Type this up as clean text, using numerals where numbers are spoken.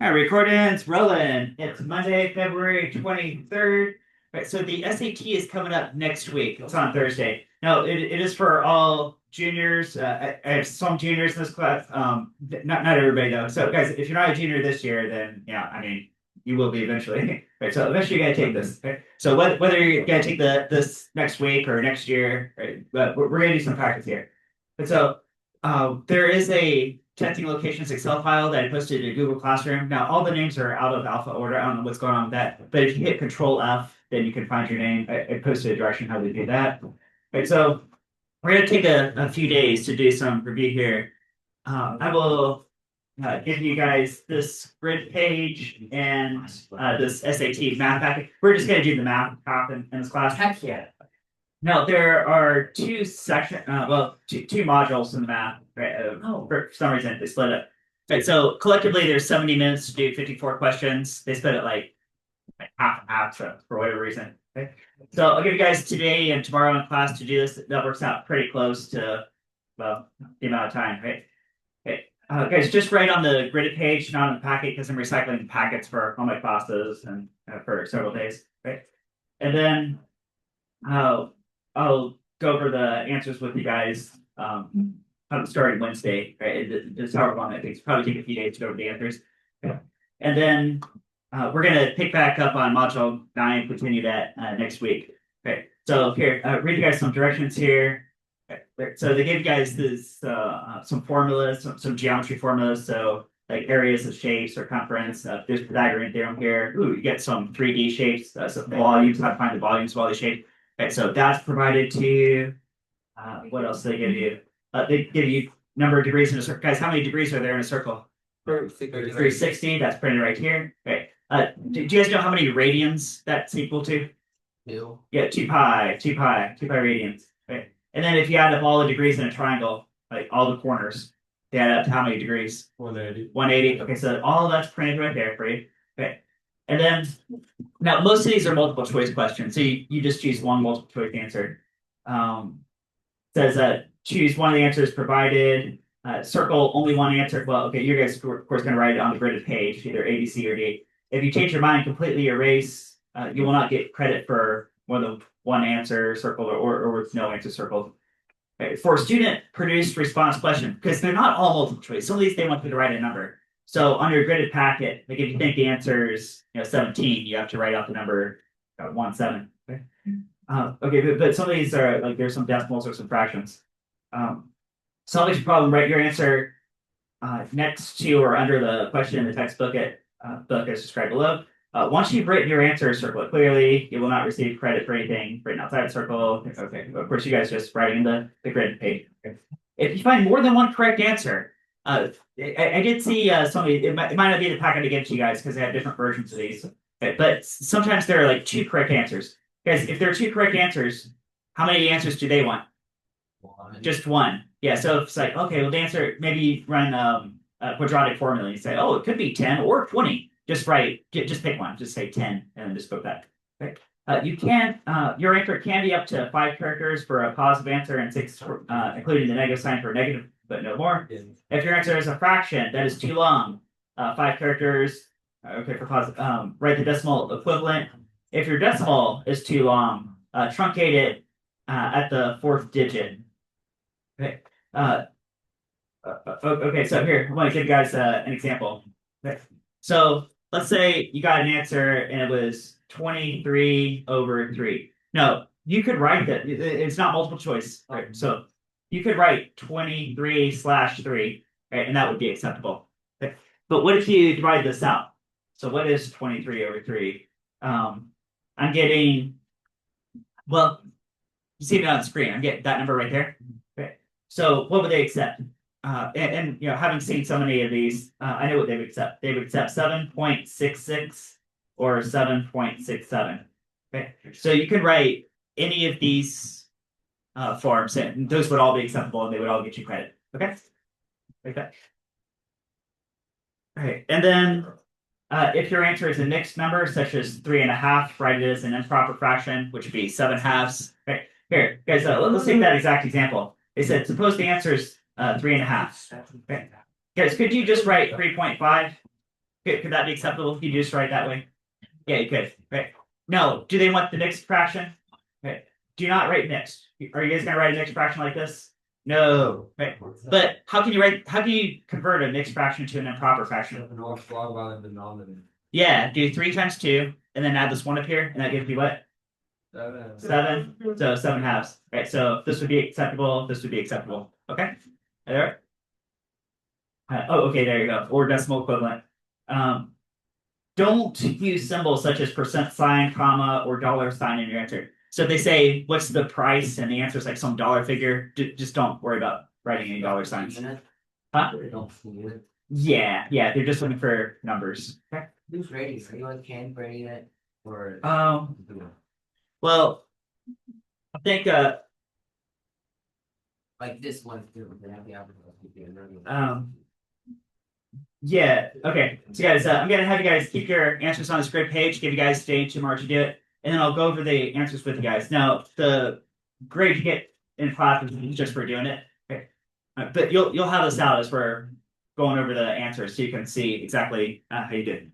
All right, recording's rolling. It's Monday, February 23rd. Right, so the SAT is coming up next week. It's on Thursday. No, it is for all juniors. I have some juniors in this class. Not everybody though. So guys, if you're not a junior this year, then yeah, I mean, you will be eventually. Right, so eventually you're gonna take this. Okay? So whether you're gonna take this next week or next year, right? But we're gonna do some practice here. And so there is a testing locations Excel file that I posted in Google Classroom. Now, all the names are out of alpha order. I don't know what's going on with that. But if you hit Control F, then you can find your name. I posted a direction how to do that. Right, so we're going to take a few days to do some review here. I will give you guys this grid page and this SAT math packet. We're just going to do the math half in this class. Heck yeah. Now there are two modules in the math. Right? For some reason they split it. Right. So collectively, there's 70 minutes to do 54 questions. They split it like half and half for whatever reason. Okay. So I'll give you guys today and tomorrow in class to do this. That works out pretty close to well the amount of time. Right. Okay. Guys, just write on the gridded page, not on the packet, because I'm recycling packets for all my classes and for several days. Right. And then I'll go over the answers with you guys starting Wednesday, right? It's however long it takes. Probably take a few days to go over the answers. Okay. And then we're going to pick back up on Module 9, continue that next week. Okay. So here, read you guys some directions here. Okay. So they gave you guys this some formulas, some geometry formulas. So like areas of shapes, circumference. There's Pythagorean theorem here. Ooh, you get some 3D shapes, some volumes, how to find the volumes of all these shapes. Okay, so that's provided to you. What else do they give you? They give you number of degrees in a circle. Guys, how many degrees are there in a circle? 360. That's printed right here. Okay. Do you guys know how many radians that's equal to? Ew. Yeah, 2 pi radians. Okay. And then if you add up all the degrees in a triangle, like all the corners, they add up to how many degrees? 180. 180. Okay, so all of that's printed right there for you. Okay. And then now most of these are multiple choice questions. So you just choose one multiple choice answer. Says that choose one of the answers provided. Circle only one answer. Well, okay, you guys of course going to write it on the gridded page, either A, B, C, or D. If you change your mind, completely erase. You will not get credit for more than one answer circled or with no answer circled. Okay, for a student produced response question, because they're not all multiple choice. Some of these they want you to write a number. So on your gridded packet, like if you think the answer is 17, you have to write out the number 17. Okay, but some of these are like there's some decimals or some fractions. Solve each problem, write your answer next to or under the question in the textbook book as described below. Once you've written your answer, circle it clearly. You will not receive credit for anything written outside the circle. Okay, of course, you guys just writing the grid page. Okay. If you find more than one correct answer, I did see somebody. It might not be the packet I give to you guys because they have different versions of these. Okay, but sometimes there are like two correct answers. Guys, if there are two correct answers, how many answers do they want? One. Just one. Yeah. So if it's like, okay, well, the answer maybe run a quadratic formula. You say, oh, it could be 10 or 20. Just pick one. Just say 10 and then just go back. Okay. You can your answer can be up to 5 characters for a positive answer and 6, including the negative sign for negative, but no more. Yeah. If your answer is a fraction, that is too long. 5 characters. Okay, for positive. Write the decimal equivalent. If your decimal is too long, truncate it at the 4th digit. Okay. Okay. So here, I want to give you guys an example. Okay. So let's say you got an answer and it was 23/3. No, you could write that. It's not multiple choice. Right? So you could write 23/3, right? And that would be acceptable. Okay. But what if you divide this out? So what is 23/3? I'm getting, well, you see me on the screen. I'm getting that number right there. Okay. So what would they accept? And having seen so many of these, I know what they would accept. They would accept 7.66 or 7.67. Okay. So you could write any of these forms, and those would all be acceptable, and they would all get you credit. Okay. Like that. All right. And then if your answer is a mixed number, such as 3.5, write it as an improper fraction, which would be 7/2. Okay. Here, guys, let's take that exact example. They said, suppose the answer is 3.5. Okay. Guys, could you just write 3.5? Could that be acceptable if you just write that way? Yeah, you could, right? No, do they want the mixed fraction? Okay, do not write mixed. Are you guys gonna write a mixed fraction like this? No, right? But how can you convert a mixed fraction to an improper fraction? Yeah, do 3 times 2, and then add this 1 up here, and that gives you what? 7. So 7 halves. Right, so this would be acceptable, this would be acceptable. Okay? There. Okay, there you go. Or decimal equivalent. Don't use symbols such as percent sign, comma, or dollar sign in your answer. So if they say, what's the price? And the answer is like some dollar figure, just don't worry about writing any dollar signs. Huh? Yeah, they're just looking for numbers. Okay. Who's rating? Are you on Can rating it? Or Well, I think like this one too, they have the yeah, okay. So guys, I'm gonna have you guys keep your answers on this grid page, give you guys today tomorrow to do it, and then I'll go over the answers with you guys. Now, the grade you get in class is just for doing it. Okay. But you'll have this out as we're going over the answers so you can see exactly how you did.